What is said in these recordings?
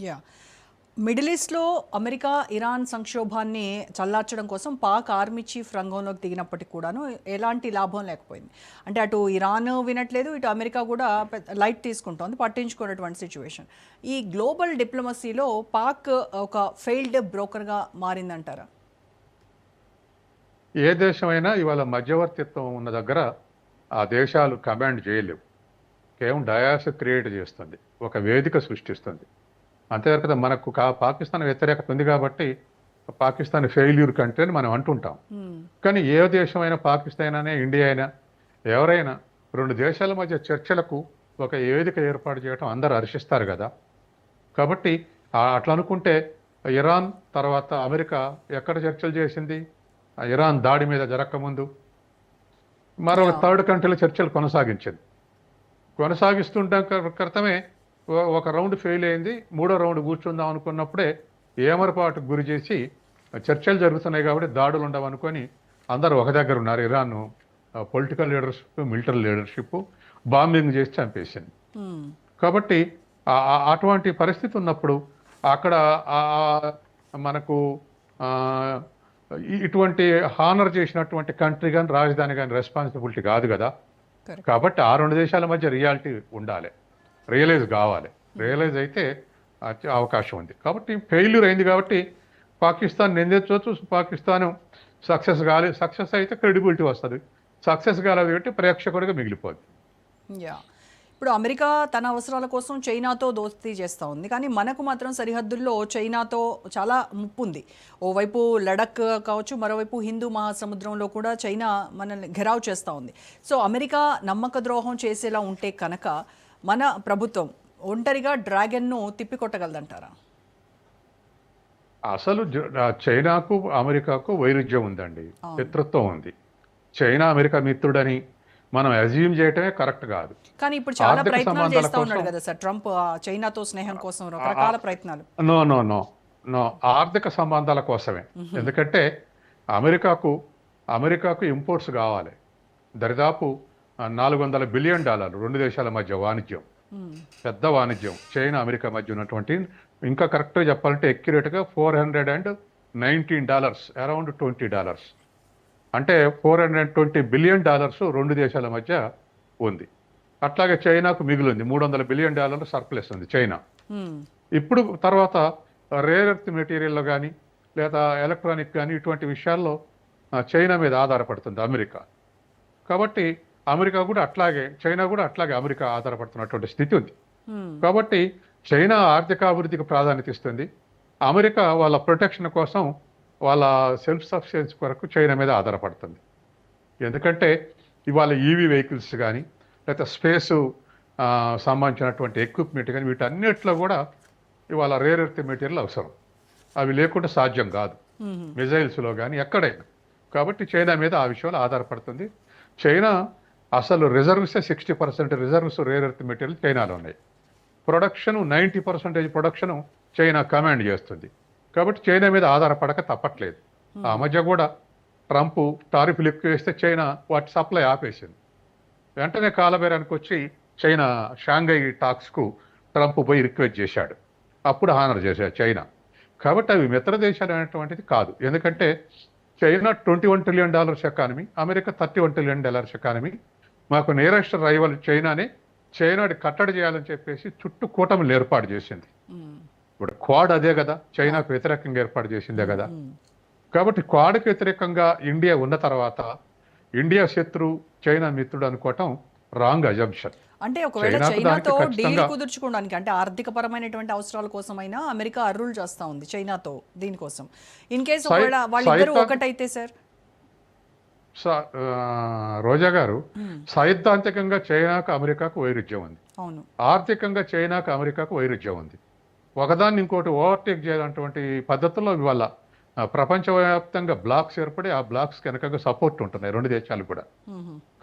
Yeah middle ఈస్ట్లో America Iran సంక్షోభాన్ని చల్లార్చడం కోసం పాక్ ఆర్మీ చీఫ్ రంగంలోకి దిగినప్పటికీ కూడాను ఎలాంటి లాభం లేకపోయింది. అంటే అటు ఇరాన్ వినట్లేదు, ఇటు అమెరికా కూడా లైట్ తీసుకుంటోంది, పట్టించుకున్నటువంటి సిచ్యువేషన్. ఈ గ్లోబల్ డిప్లొమసీలో పాక్ ఒక ఫెయిల్డ్ బ్రోకర్గా మారిందంటారా? ఏ దేశమైనా ఇవాళ మధ్యవర్తిత్వం ఉన్న దగ్గర ఆ దేశాలు కమాండ్ చేయలేవు. కేవలం డయాస్ క్రియేట్ చేస్తుంది, ఒక వేదిక సృష్టిస్తుంది. అంతేకాక మనకు పాకిస్తాన్ వ్యతిరేకత ఉంది కాబట్టి పాకిస్తాన్ ఫెయిల్యూర్ కంట్రీ అని మనం అంటుంటాం. కానీ ఏ దేశమైనా, పాకిస్తాన్ అయినా ఇండియా అయినా ఎవరైనా రెండు దేశాల మధ్య చర్చలకు ఒక వేదిక ఏర్పాటు చేయడం అందరూ హర్షిస్తారు కదా. కాబట్టి అట్లా అనుకుంటే ఇరాన్ తర్వాత అమెరికా ఎక్కడ చర్చలు చేసింది? ఇరాన్ దాడి మీద జరగకముందు మరొక థర్డ్ కంట్రీలో చర్చలు కొనసాగించింది. కొనసాగిస్తుంటాం క్రితమే ఒక రౌండ్ ఫెయిల్ అయింది, మూడో రౌండ్ కూర్చుందాం అనుకున్నప్పుడే ఏమరపాటుకు గురి చేసి చర్చలు జరుగుతున్నాయి కాబట్టి దాడులు ఉండవనుకొని అందరూ ఒక దగ్గర ఉన్నారు. Iran political leadership, military leadership bombing చేసి చంపేసింది. కాబట్టి అటువంటి పరిస్థితి ఉన్నప్పుడు అక్కడ మనకు ఇటువంటి హానర్ చేసినటువంటి కంట్రీ కానీ రాజధాని కానీ రెస్పాన్సిబిలిటీ కాదు కదా. కాబట్టి ఆ రెండు దేశాల మధ్య రియాలిటీ ఉండాలి, రియలైజ్ కావాలి. రియలైజ్ అయితే అవకాశం ఉంది. కాబట్టి ఫెయిల్యూర్ అయింది కాబట్టి పాకిస్తాన్ నిందించవచ్చు. పాకిస్తాన్ సక్సెస్ అయితే క్రెడిబిలిటీ వస్తుంది, సక్సెస్ కాలేదు కాబట్టి ప్రేక్షకుడిగా మిగిలిపోద్ది. ఇప్పుడు అమెరికా తన అవసరాల కోసం చైనాతో దోస్తీ చేస్తూ ఉంది, కానీ మనకు మాత్రం సరిహద్దుల్లో చైనాతో చాలా ముప్పు ఉంది. ఓవైపు లడక్ కావచ్చు, మరోవైపు హిందూ మహాసముద్రంలో కూడా చైనా మనల్ని ఘెరావ్ చేస్తూ ఉంది. సో అమెరికా నమ్మక ద్రోహం చేసేలా ఉంటే కనుక మన ప్రభుత్వం ఒంటరిగా డ్రాగన్ను తిప్పికొట్టగలదంటారా? అసలు చైనాకు అమెరికాకు వైరుధ్యం ఉందండి, శత్రుత్వం ఉంది. చైనా అమెరికా మిత్రుడని మనం అజ్యూమ్ చేయటమే కరెక్ట్ కాదు. కానీ ఇప్పుడు చాలా ప్రయత్నాలు చేస్తా ఉన్నాడు కదా సార్ ట్రంప్, చైనాతో స్నేహం కోసం రకరకాల ప్రయత్నాలు. నో నో నో నో ఆర్థిక సంబంధాల కోసమే. ఎందుకంటే అమెరికాకు ఇంపోర్ట్స్ కావాలి. దరిదాపు $400 బిలియన్ రెండు దేశాల మధ్య వాణిజ్యం, పెద్ద వాణిజ్యం చైనా అమెరికా మధ్య ఉన్నటువంటి. ఇంకా కరెక్ట్గా చెప్పాలంటే ఎక్యురేట్గా $419, అరౌండ్ $20. అంటే $420 బిలియన్ రెండు దేశాల మధ్య ఉంది. అట్లాగే చైనాకు మిగిలింది $300 బిలియన్ సర్ప్లస్ ఉంది చైనా. ఇప్పుడు తర్వాత రేర్ ఎర్త్ మెటీరియల్లో కానీ లేదా ఎలక్ట్రానిక్ కానీ ఇటువంటి విషయాల్లో చైనా మీద ఆధారపడుతుంది అమెరికా. కాబట్టి చైనా కూడా అట్లాగే అమెరికా ఆధారపడుతున్నటువంటి స్థితి ఉంది. కాబట్టి చైనా ఆర్థికాభివృద్ధికి ప్రాధాన్యత ఇస్తుంది, అమెరికా వాళ్ళ ప్రొటెక్షన్ కోసం, వాళ్ళ సెల్ఫ్ సఫిషియన్సీ కొరకు చైనా మీద ఆధారపడుతుంది. ఎందుకంటే ఇవాళ ఈవీ వెహికల్స్ కానీ లేకపోతే స్పేస్ సంబంధించినటువంటి ఎక్విప్మెంట్ కానీ వీటన్నిటిలో కూడా ఇవాళ రేర్ ఎర్త్ మెటీరియల్ అవసరం. అవి లేకుండా సాధ్యం కాదు, మిజైల్స్లో కానీ ఎక్కడైనా. కాబట్టి చైనా మీద ఆ విషయంలో ఆధారపడుతుంది. చైనా అసలు reserves 60% reserves rare earth material చైనాలో ఉన్నాయి. ప్రొడక్షన్ 90% ప్రొడక్షన్ చైనా కమాండ్ చేస్తుంది. కాబట్టి చైనా మీద ఆధారపడక తప్పట్లేదు. ఆ మధ్య కూడా ట్రంప్ టారిఫ్లు ఎక్కువ వేస్తే చైనా వాటి సప్లై ఆపేసింది. వెంటనే కాలబేరానికి వచ్చి చైనా షాంఘై టాక్స్కు ట్రంప్ పోయి రిక్వెస్ట్ చేశాడు, అప్పుడు హానర్ చేశాడు చైనా. కాబట్టి అవి మిత్ర దేశాలు అనేటువంటిది కాదు. ఎందుకంటే China $21 trillion economy, America $31 trillion economy. మాకు నియరెస్ట్ రైవల్ చైనాని కట్టడి చేయాలని చెప్పేసి చుట్టూ కూటమిలు ఏర్పాటు చేసింది. ఇప్పుడు క్వాడ్ అదే కదా, చైనాకు వ్యతిరేకంగా ఏర్పాటు చేసిందే కదా. కాబట్టి క్వాడ్కి వ్యతిరేకంగా ఇండియా ఉన్న తర్వాత ఇండియా శత్రు, చైనా మిత్రుడు అనుకోవటం రాంగ్ అజంప్షన్. అంటే ఒకవేళ చైనాతో డీల్ కుదుర్చుకోవడానికి, అంటే ఆర్థిక పరమైనటువంటి అవసరాల కోసమైనా అమెరికా అర్రులు చేస్తా ఉంది చైనాతో దీనికోసం. ఇన్ కేసు ఒకవేళ వాళ్ళిద్దరూ ఒకటైతే సార్? రోజా గారు, సైద్ధాంతికంగా చైనాకు అమెరికాకు వైరుధ్యం ఉంది, ఆర్థికంగా చైనాకు అమెరికాకు వైరుధ్యం ఉంది. ఒకదాన్ని ఇంకోటి ఓవర్టేక్ చేయాలన్నటువంటి పద్ధతుల్లో ఇవాళ ప్రపంచవ్యాప్తంగా బ్లాక్స్ ఏర్పడి ఆ బ్లాక్స్ వెనకగా సపోర్ట్ ఉంటున్నాయి రెండు దేశాలు కూడా.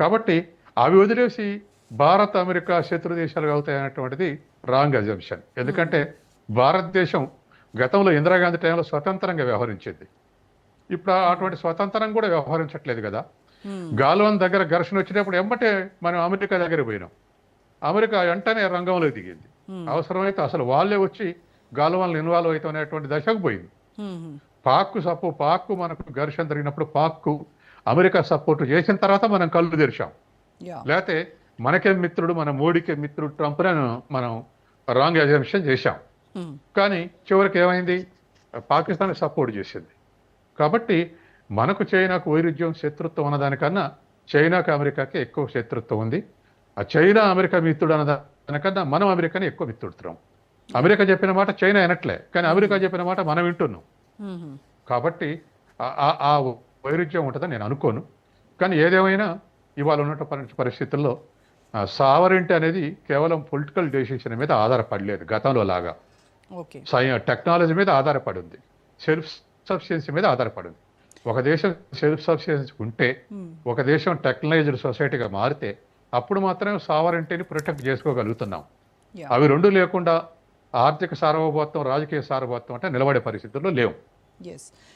కాబట్టి అవి వదిలేసి భారత్ అమెరికా శత్రు దేశాలు అవుతాయనేటువంటిది రాంగ్ అజంప్షన్. ఎందుకంటే భారతదేశం గతంలో ఇందిరాగాంధీ టైంలో స్వతంత్రంగా వ్యవహరించింది, ఇప్పుడు అటువంటి స్వతంత్రం కూడా వ్యవహరించట్లేదు కదా. గాల్వాన్ దగ్గర ఘర్షణ వచ్చినప్పుడు ఎమ్మటే మనం అమెరికా దగ్గర పోయినాం, అమెరికా వెంటనే రంగంలో దిగింది. అవసరమైతే అసలు వాళ్ళే వచ్చి గాల్వాన్లు ఇన్వాల్వ్ అవుతాం అనేటువంటి దశకు పోయింది. పాక్ మనకు ఘర్షణ జరిగినప్పుడు పాక్ అమెరికా సపోర్ట్ చేసిన తర్వాత మనం కళ్ళు తెరిచాం. యా లేకపోతే మనకేం మిత్రుడు, మన మోడీకే మిత్రుడు ట్రంప్ మనం రాంగ్ అజంప్షన్ చేశాం. కానీ చివరికి ఏమైంది, పాకిస్తాన్ సపోర్ట్ చేసింది. కాబట్టి మనకు చైనాకు వైరుధ్యం శత్రుత్వం అన్నదానికన్నా చైనాకు అమెరికాకి ఎక్కువ శత్రుత్వం ఉంది. ఆ చైనా అమెరికా మిత్రుడు అన్నదానికన్నా మనం అమెరికాని ఎక్కువ మిత్రుడుతున్నాం. అమెరికా చెప్పిన మాట చైనా వినట్లే, కానీ అమెరికా చెప్పిన మాట మనం వింటున్నాం. కాబట్టి ఆ వైరుధ్యం ఉంటుందని నేను అనుకోను. కానీ ఏదేమైనా ఇవాళ ఉన్నటువంటి పరిస్థితుల్లో సావరింటి అనేది కేవలం పొలిటికల్ డెసిషన్ మీద ఆధారపడలేదు గతంలో లాగా. ఓకే టెక్నాలజీ మీద ఆధారపడి ఉంది, సెల్ఫ్ సఫిషియన్సీ మీద ఆధారపడి ఉంది. ఒక దేశం సెల్ఫ్ సఫిషియన్సీ ఉంటే, ఒక దేశం టెక్నాలజీ సొసైటీగా మారితే అప్పుడు మాత్రమే సావరింటిని ప్రొటెక్ట్ చేసుకోగలుగుతున్నాం. యా అవి రెండు లేకుండా ఆర్థిక సార్వభౌమత్వం, రాజకీయ సార్వభౌమత్వం అంటే నిలబడే పరిస్థితుల్లో లేవు. ఎస్